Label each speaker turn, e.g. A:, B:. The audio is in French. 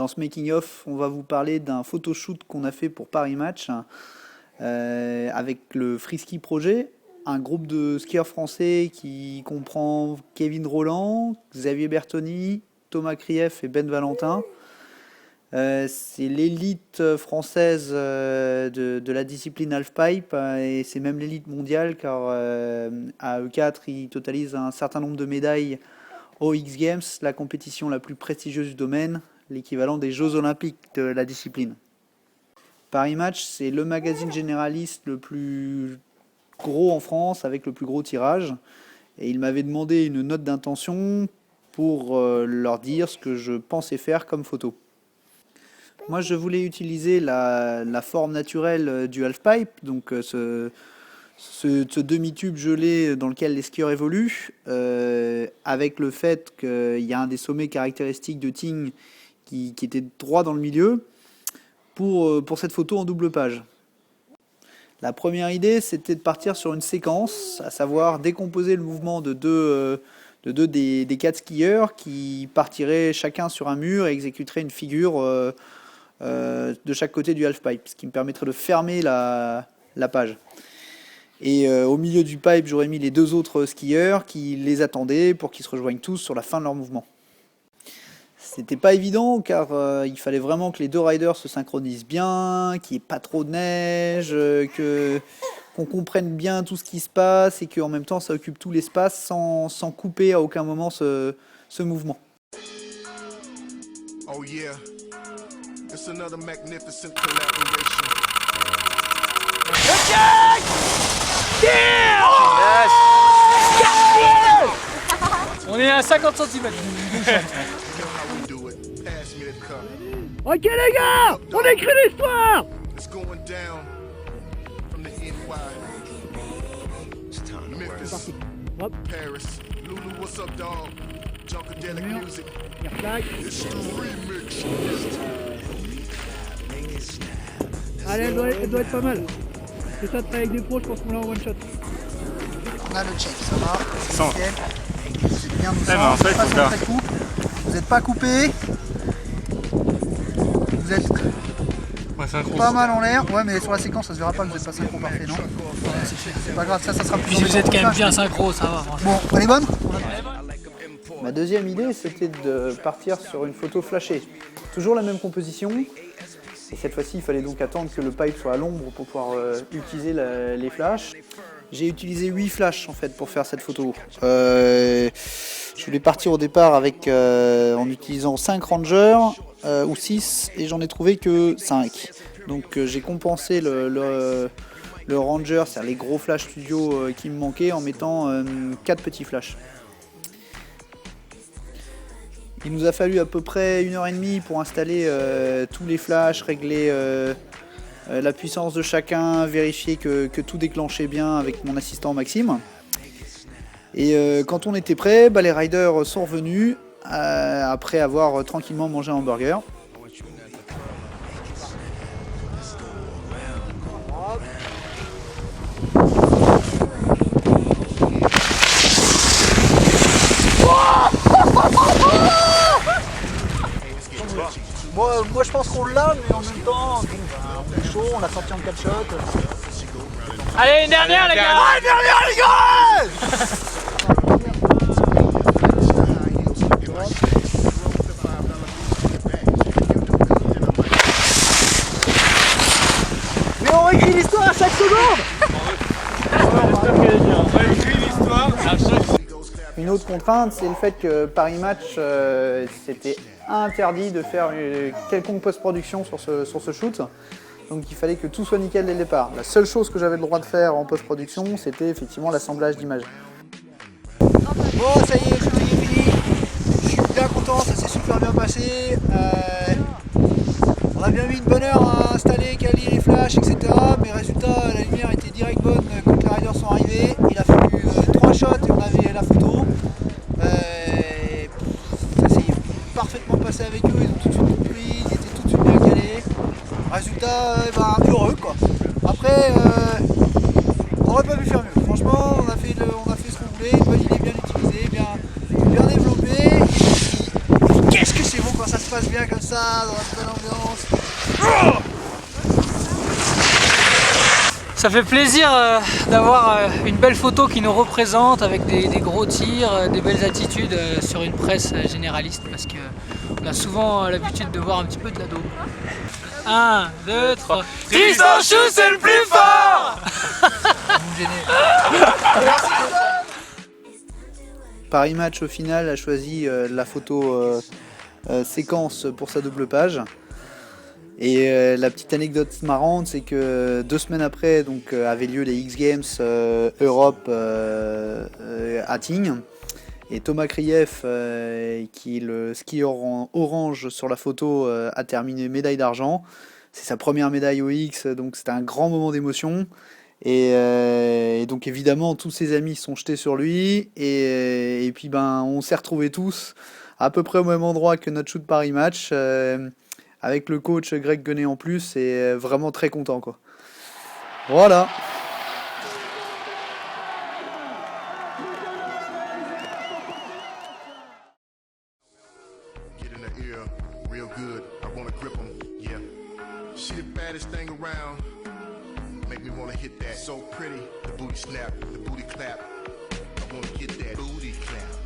A: Dans ce making-of, on va vous parler d'un photoshoot qu'on a fait pour Paris Match avec le Freeski Projet, un groupe de skieurs français qui comprend Kevin Rolland, Xavier Bertoni, Thomas Krief et Ben Valentin. C'est l'élite française de la discipline halfpipe et c'est même l'élite mondiale car à E4 ils totalisent un certain nombre de médailles aux X Games, la compétition la plus prestigieuse du domaine, l'équivalent des Jeux Olympiques de la discipline. Paris Match, c'est le magazine généraliste le plus gros en France avec le plus gros tirage et il m'avait demandé une note d'intention pour leur dire ce que je pensais faire comme photo. Moi, je voulais utiliser la forme naturelle du halfpipe, donc ce demi-tube gelé dans lequel les skieurs évoluent, avec le fait qu'il y a un des sommets caractéristiques de Ting qui était droit dans le milieu, pour cette photo en double page. La première idée, c'était de partir sur une séquence, à savoir décomposer le mouvement de deux des 4 skieurs qui partiraient chacun sur un mur et exécuteraient une figure de chaque côté du halfpipe, ce qui me permettrait de fermer la page. Et au milieu du pipe, j'aurais mis les 2 autres skieurs qui les attendaient pour qu'ils se rejoignent tous sur la fin de leur mouvement. C'était pas évident car il fallait vraiment que les 2 riders se synchronisent bien, qu'il n'y ait pas trop de neige, qu'on comprenne bien tout ce qui se passe et qu'en même temps ça occupe tout l'espace sans couper à aucun moment ce mouvement.
B: Oh yeah. It's another magnificent collaboration.
C: Okay! Yeah! Yes! On est à 50 cm.
D: Ok les gars, on écrit l'histoire.
B: It's going down from the NY. Memphis, Paris, Lulu, what's up, dog? Junkadelic music. It's the remix.
D: Allez, elle doit être pas mal. C'est ça de travailler avec des pros, je pense qu'on l'a en one shot.
A: On a le check, ça va, c'est
E: Sans.
A: nickel. C'est bien nous
E: En fait,
A: pas
E: faut
A: sur
E: faire.
A: le trait de coupe. Vous n'êtes pas coupé. Vous êtes pas mal en l'air. Ouais, mais sur la séquence, ça se verra pas que vous n'êtes pas synchro parfait, non? C'est pas grave, ça sera plus.
C: Si vous êtes quand même bien synchro, ça va.
A: Bon, elle est bonne? Ma deuxième idée, c'était de partir sur une photo flashée. Toujours la même composition. Et cette fois-ci, il fallait donc attendre que le pipe soit à l'ombre pour pouvoir utiliser les flashs. J'ai utilisé 8 flashs en fait pour faire cette photo. Je voulais partir au départ en utilisant 5 rangers ou 6 et j'en ai trouvé que 5. Donc j'ai compensé le ranger, c'est-à-dire les gros flash studio qui me manquaient en mettant 4 petits flashs. Il nous a fallu à peu près 1h30 pour installer tous les flashs, régler la puissance de chacun, vérifier que tout déclenchait bien avec mon assistant Maxime. Et quand on était prêt, les riders sont revenus après avoir tranquillement mangé un hamburger. Moi je pense qu'on l'a, mais en même temps, on est chaud, on l'a sorti en 4 shots.
C: Allez, une dernière, les gars!
A: Allez, dernière les gars! Mais on écrit l'histoire à chaque seconde! Une autre contrainte, c'est le fait que Paris Match, c'était interdit de faire quelconque post-production sur ce shoot. Donc il fallait que tout soit nickel dès le départ. La seule chose que j'avais le droit de faire en post-production, c'était effectivement l'assemblage d'images. Bon, ça y est, c'est fini. Je suis bien content, ça s'est super bien passé. On a bien mis une bonne heure à installer, caler les flashs, etc. Mais résultat, la lumière était direct bonne quand les riders sont arrivés. Il a fallu 3 shots et on avait la photo. Ça s'est parfaitement passé avec eux, ils ont tout de suite compris, ils étaient tout de suite bien calés. Résultat, heureux quoi. Après, on aurait pas pu faire mieux. Franchement, on a fait ce qu'on voulait, une bonne idée bien utilisée, bien développée. Qu'est-ce que c'est bon quand ça se passe passe bien comme ça, dans une bonne ambiance.
C: Ça fait plaisir d'avoir une belle photo qui nous représente avec des gros tirs, des belles attitudes sur une presse généraliste parce qu'on a souvent l'habitude de voir un petit peu de la daube. 1, 2, 3. Tristan Chou, c'est le plus fort.
A: Vous me gênez. Paris Match au final a choisi la photo séquence pour sa double page. Et la petite anecdote marrante, c'est que 2 semaines après donc, avaient lieu les X Games Europe à Tignes. Et Thomas Krief, qui est le skieur en orange sur la photo, a terminé médaille d'argent. C'est sa première médaille au X, donc c'était un grand moment d'émotion. Et donc évidemment, tous ses amis se sont jetés sur lui. Et puis on s'est retrouvés tous à peu près au même endroit que notre shoot Paris Match. Avec le coach Greg Guenet en plus, et vraiment très content quoi. Voilà.
B: Get in the ear, real good. I wanna grip 'em, yeah. She the baddest thing around. Make me wanna hit that. So pretty, the booty snap, the booty clap. I wanna get that booty clap.